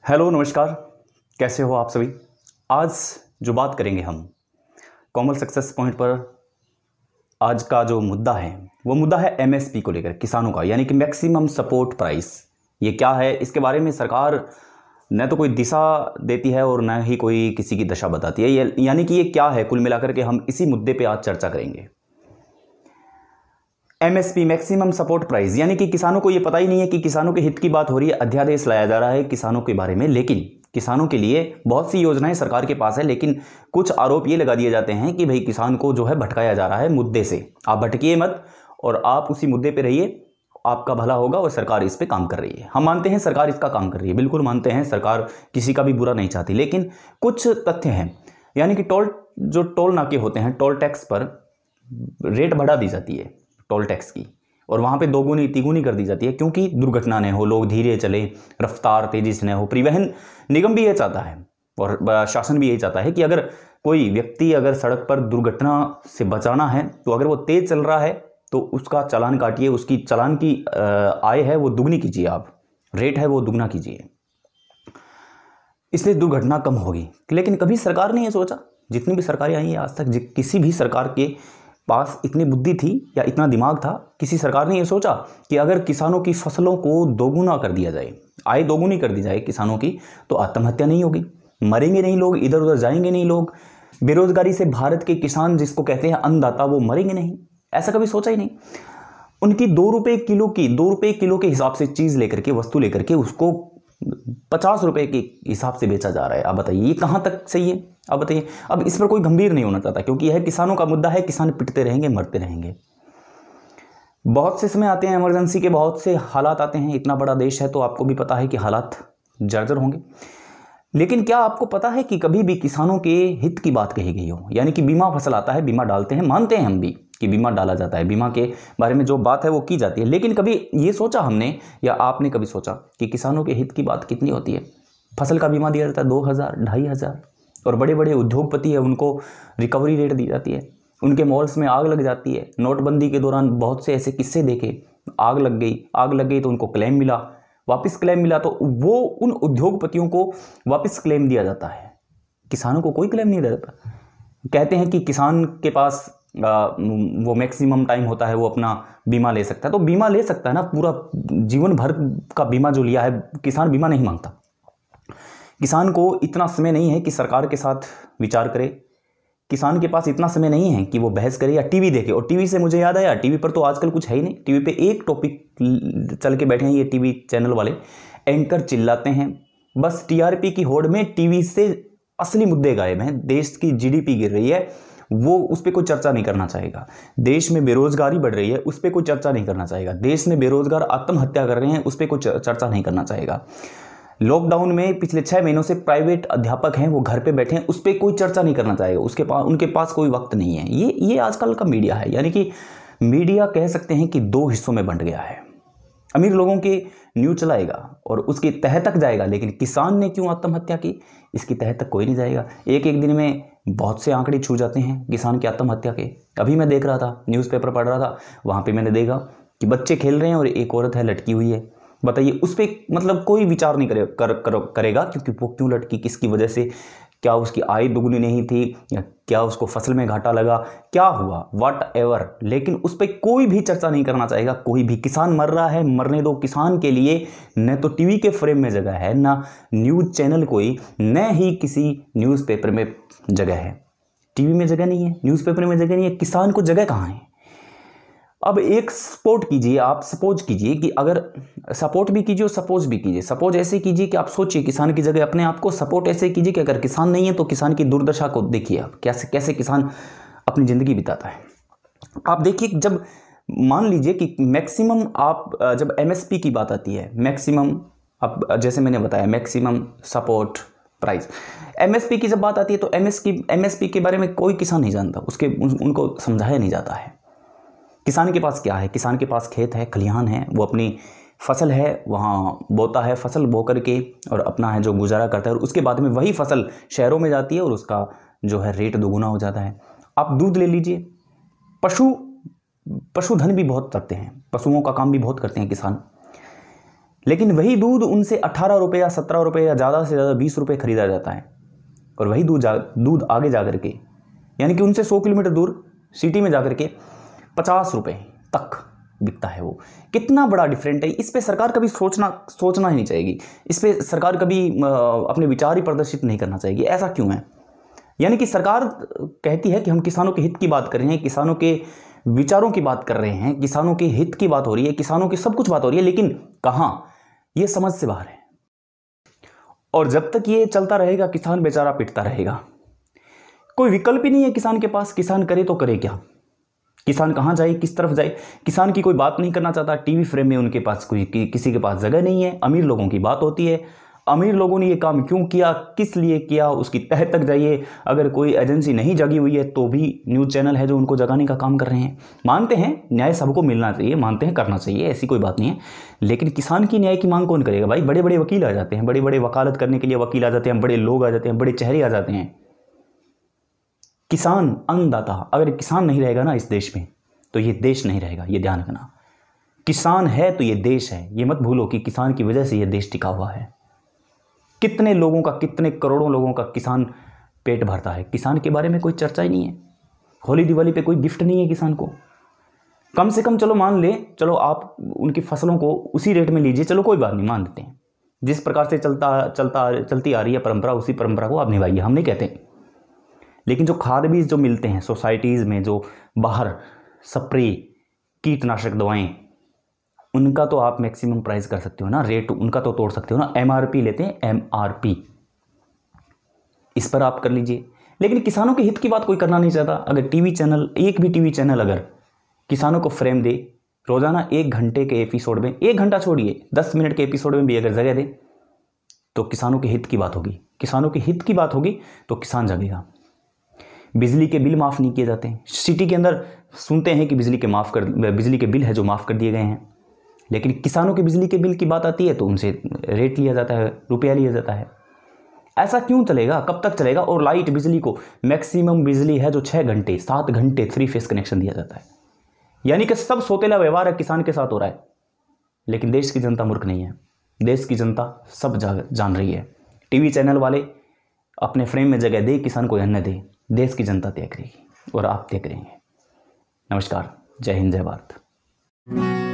Hello नमस्कार, कैसे हो आप सभी। आज जो बात करेंगे हम कॉमन सक्सेस पॉइंट पर, आज का जो मुद्दा है वो मुद्दा है एमएसपी को लेकर, किसानों का, यानी कि मैक्सिमम सपोर्ट प्राइस। ये क्या है, इसके बारे में सरकार न तो कोई दिशा देती है और न ही कोई किसी की दशा बताती है। यानी कि ये क्या है, कुल मिलाकर के हम इसी मुद्दे पे आज चर्चा करेंगे। एमएसपी, मैक्सिमम सपोर्ट प्राइस, यानी कि किसानों को ये पता ही नहीं है कि किसानों के हित की बात हो रही है। अध्यादेश लाया जा रहा है किसानों के बारे में, लेकिन किसानों के लिए बहुत सी योजनाएं सरकार के पास है, लेकिन कुछ आरोप ये लगा दिए जाते हैं कि भाई किसान को जो है भटकाया जा रहा है मुद्दे से। आप भटकिए मत और आप उसी मुद्दे पे रहिए, आपका भला होगा। और सरकार इस पे काम कर रही है, हम मानते हैं सरकार इसका काम कर रही है, बिल्कुल मानते हैं, सरकार किसी का भी बुरा नहीं चाहती। लेकिन कुछ तथ्य हैं, यानी कि टोल नाके होते हैं, टोल टैक्स पर रेट बढ़ा दी जाती है टोल टैक्स की, और वहाँ पे दोगुनी तिगुनी कर दी जाती है, क्योंकि दुर्घटना न हो, लोग धीरे चले, रफ्तार तेजी से न हो। परिवहन निगम भी ये चाहता है और शासन भी यही चाहता है कि अगर कोई व्यक्ति अगर सड़क पर दुर्घटना से बचाना है तो अगर वो तेज चल रहा है तो उसका चालान काटिए, उसकी चालान की आय है वो दुगनी कीजिए, आप रेट है वो दुगना कीजिए, इसलिए दुर्घटना कम होगी। लेकिन कभी सरकार ने ये सोचा, जितनी भी सरकारें आई हैं आज तक, किसी भी सरकार के पास इतनी बुद्धि थी या इतना दिमाग था, किसी सरकार ने ये सोचा कि अगर किसानों की फसलों को दोगुना कर दिया जाए, आय दोगुनी कर दी जाए किसानों की, तो आत्महत्या नहीं होगी, मरेंगे नहीं लोग, इधर उधर जाएंगे नहीं लोग, बेरोजगारी से भारत के किसान, जिसको कहते हैं अन्नदाता, वो मरेंगे नहीं। ऐसा कभी सोचा ही नहीं। उनकी 2 रुपये किलो के हिसाब से चीज़ लेकर के, वस्तु लेकर के, उसको 50 रुपये के हिसाब से बेचा जा रहा है। आप बताइए ये कहाँ तक सही है? आप बताइए। अब इस पर कोई गंभीर नहीं होना चाहता, क्योंकि यह किसानों का मुद्दा है, किसान पिटते रहेंगे, मरते रहेंगे। बहुत से समय आते हैं, इमरजेंसी के बहुत से हालात आते हैं, इतना बड़ा देश है तो आपको भी पता है कि हालात जर्जर होंगे। लेकिन क्या आपको पता है कि कभी भी किसानों के हित की बात कही गई हो? यानी कि बीमा फसल आता है, बीमा डालते हैं, मानते हैं हम भी कि बीमा डाला जाता है, बीमा के बारे में जो बात है वो की जाती है, लेकिन कभी ये सोचा हमने या आपने कभी सोचा कि किसानों के हित की बात कितनी होती है? फसल का बीमा दिया जाता है 2000, 2500, और बड़े बड़े उद्योगपति है उनको रिकवरी रेट दी जाती है, उनके मॉल्स में आग लग जाती है। नोटबंदी के दौरान बहुत से ऐसे किस्से देखे, आग लग गई तो उनको क्लेम मिला, वापस क्लेम मिला तो वो उन उद्योगपतियों को वापस क्लेम दिया जाता है, किसानों को कोई क्लेम नहीं दिया जाता। कहते हैं कि किसान के पास वो मैक्सिमम टाइम होता है, वो अपना बीमा ले सकता है, तो बीमा ले सकता है ना, पूरा जीवन भर का बीमा जो लिया है, किसान बीमा नहीं मांगता। किसान को इतना समय नहीं है कि सरकार के साथ विचार करे, किसान के पास इतना समय नहीं है कि वो बहस करे या टीवी देखे। और टीवी से मुझे याद आया, टीवी पर तो आजकल कुछ है ही नहीं, टीवी पे एक टॉपिक चल के बैठे हैं ये टीवी चैनल वाले, एंकर चिल्लाते हैं, बस टीआरपी की होड़ में टीवी से असली मुद्दे गायब हैं। देश की जीडीपी गिर रही है, वो उस पर कोई चर्चा नहीं करना चाहेगा। देश में बेरोजगारी बढ़ रही है, उस पर कोई चर्चा नहीं करना चाहेगा। देश में बेरोजगार आत्महत्या कर रहे हैं, उस पर कोई चर्चा नहीं करना चाहेगा। लॉकडाउन में पिछले 6 महीनों से प्राइवेट अध्यापक हैं, वो घर पे बैठे हैं, उस पर कोई चर्चा नहीं करना चाहेगा। उनके पास कोई वक्त नहीं है। ये आजकल का मीडिया है, यानी कि मीडिया कह सकते हैं कि 2 हिस्सों में बंट गया है। अमीर लोगों के न्यूज चलाएगा और उसकी तह तक जाएगा, लेकिन किसान ने क्यों आत्महत्या की, इसकी तह तक कोई नहीं जाएगा। एक दिन में बहुत से आंकड़े छू जाते हैं किसान की आत्महत्या के। अभी मैं देख रहा था, न्यूज़पेपर पढ़ रहा था, वहाँ पे मैंने देखा कि बच्चे खेल रहे हैं और एक औरत है लटकी हुई है। बताइए, उस पर मतलब कोई विचार नहीं करेगा, क्योंकि वो क्यों लटकी, किसकी वजह से, क्या उसकी आय दुगनी नहीं थी, या क्या उसको फसल में घाटा लगा, क्या हुआ, वट एवर, लेकिन उस पर कोई भी चर्चा नहीं करना चाहेगा कोई भी। किसान मर रहा है, मरने दो। किसान के लिए न तो टीवी के फ्रेम में जगह है, ना न्यूज़ चैनल कोई, न ही किसी न्यूज़पेपर में जगह है। टीवी में जगह नहीं है, न्यूज़पेपर में जगह नहीं है, किसान को जगह कहाँ है? अब एक सपोर्ट कीजिए, आप सपोज कीजिए कि अगर सपोर्ट भी कीजिए और सपोज भी कीजिए। सपोज ऐसे कीजिए कि आप सोचिए किसान की जगह अपने आप को, सपोर्ट ऐसे कीजिए कि अगर किसान नहीं है तो किसान की दुर्दशा को देखिए आप, कैसे किसान अपनी ज़िंदगी बिताता है। आप देखिए, जब मान लीजिए कि मैक्सिमम, आप जब एमएसपी की बात आती है, मैक्सिमम, अब जैसे मैंने बताया मैक्सिमम सपोर्ट प्राइस, एमएसपी की जब बात आती है तो एमएसपी के बारे में कोई किसान नहीं जानता, उनको समझाया नहीं जाता है। किसान के पास क्या है? किसान के पास खेत है, खलिहान है, वो अपनी फसल है वहाँ बोता है, फसल बो करके और अपना है जो गुजारा करता है, और उसके बाद में वही फसल शहरों में जाती है और उसका जो है रेट दोगुना हो जाता है। आप दूध ले लीजिए, पशुधन भी बहुत करते हैं, पशुओं का काम भी बहुत करते हैं किसान, लेकिन वही दूध उनसे 18 रुपये या 17 रुपये या ज़्यादा से ज़्यादा 20 रुपये खरीदा जाता है। और वही दूध आगे जा करके, यानी कि उनसे 100 किलोमीटर दूर सिटी में जा करके 50 रुपये तक बिकता है। वो कितना बड़ा डिफरेंट है। इस पे सरकार कभी सोचना ही नहीं चाहिए। इस पे सरकार कभी अपने विचार ही प्रदर्शित नहीं करना चाहिए। ऐसा क्यों है? यानी कि सरकार कहती है कि हम किसानों के हित की बात कर रहे हैं, किसानों के विचारों की बात कर रहे हैं, किसानों के हित की बात हो रही है, किसानों की सब कुछ बात हो रही है, लेकिन कहाँ, ये समझ से बाहर है। और जब तक ये चलता रहेगा किसान बेचारा पिटता रहेगा। कोई विकल्प ही नहीं है किसान के पास। किसान करे तो करे क्या? किसान कहाँ जाए, किस तरफ जाए? किसान की कोई बात नहीं करना चाहता। टीवी फ्रेम में उनके पास किसी के पास जगह नहीं है। अमीर लोगों की बात होती है, अमीर लोगों ने ये काम क्यों किया, किस लिए किया, उसकी तह तक जाइए। अगर कोई एजेंसी नहीं जगी हुई है तो भी न्यूज़ चैनल है जो उनको जगाने का काम कर रहे हैं। मानते हैं न्याय सबको मिलना चाहिए, मानते हैं करना चाहिए, ऐसी कोई बात नहीं है, लेकिन किसान की न्याय की मांग कौन करेगा भाई? बड़े बड़े वकील आ जाते हैं, बड़े बड़े वकालत करने के लिए वकील आ जाते हैं, बड़े लोग आ जाते हैं, बड़े चेहरे आ जाते हैं। किसान अन्नदाता, अगर किसान नहीं रहेगा ना इस देश में तो ये देश नहीं रहेगा। ये ध्यान रखना, किसान है तो ये देश है। ये मत भूलो कि किसान की वजह से ये देश टिका हुआ है। कितने लोगों का, कितने करोड़ों लोगों का किसान पेट भरता है। किसान के बारे में कोई चर्चा ही नहीं है। होली दिवाली पे कोई गिफ्ट नहीं है किसान को। कम से कम चलो मान ले, चलो आप उनकी फसलों को उसी रेट में लीजिए, चलो कोई बात नहीं, मान देते हैं। जिस प्रकार से चलती आ रही है परंपरा, उसी परंपरा को आप निभाइए, हम नहीं कहते। लेकिन जो खाद बीज जो मिलते हैं सोसाइटीज़ में, जो बाहर स्प्रे कीटनाशक दवाएं, उनका तो आप मैक्सिमम प्राइस कर सकते हो ना, रेट उनका तो तोड़ सकते हो ना। MRP लेते हैं, MRP, इस पर आप कर लीजिए। लेकिन किसानों के हित की बात कोई करना नहीं चाहता। अगर टीवी चैनल, एक भी टीवी चैनल अगर किसानों को फ्रेम दे, रोजाना 1 घंटे के एपिसोड में, 1 घंटा छोड़िए 10 मिनट के एपिसोड में भी अगर जगह दे, तो किसानों के हित की बात होगी। किसानों के हित की बात होगी तो किसान जगेगा। बिजली के बिल माफ़ नहीं किए जाते हैं। सिटी के अंदर सुनते हैं कि बिजली के बिल है जो माफ़ कर दिए गए हैं, लेकिन किसानों के बिजली के बिल की बात आती है तो उनसे रेट लिया जाता है, रुपया लिया जाता है। ऐसा क्यों चलेगा? कब तक चलेगा? और लाइट बिजली को, मैक्सिमम बिजली है जो 6 घंटे 7 घंटे 3 फेस कनेक्शन दिया जाता है। यानी कि सब सोतेला व्यवहार है किसान के साथ हो रहा है। लेकिन देश की जनता मूर्ख नहीं है। देश की जनता सब जान रही है। टीवी चैनल वाले अपने फ्रेम में जगह दे, किसान को अन्न दे, देश की जनता तय करेगी और आप तय करेंगे। नमस्कार, जय हिंद, जय भारत।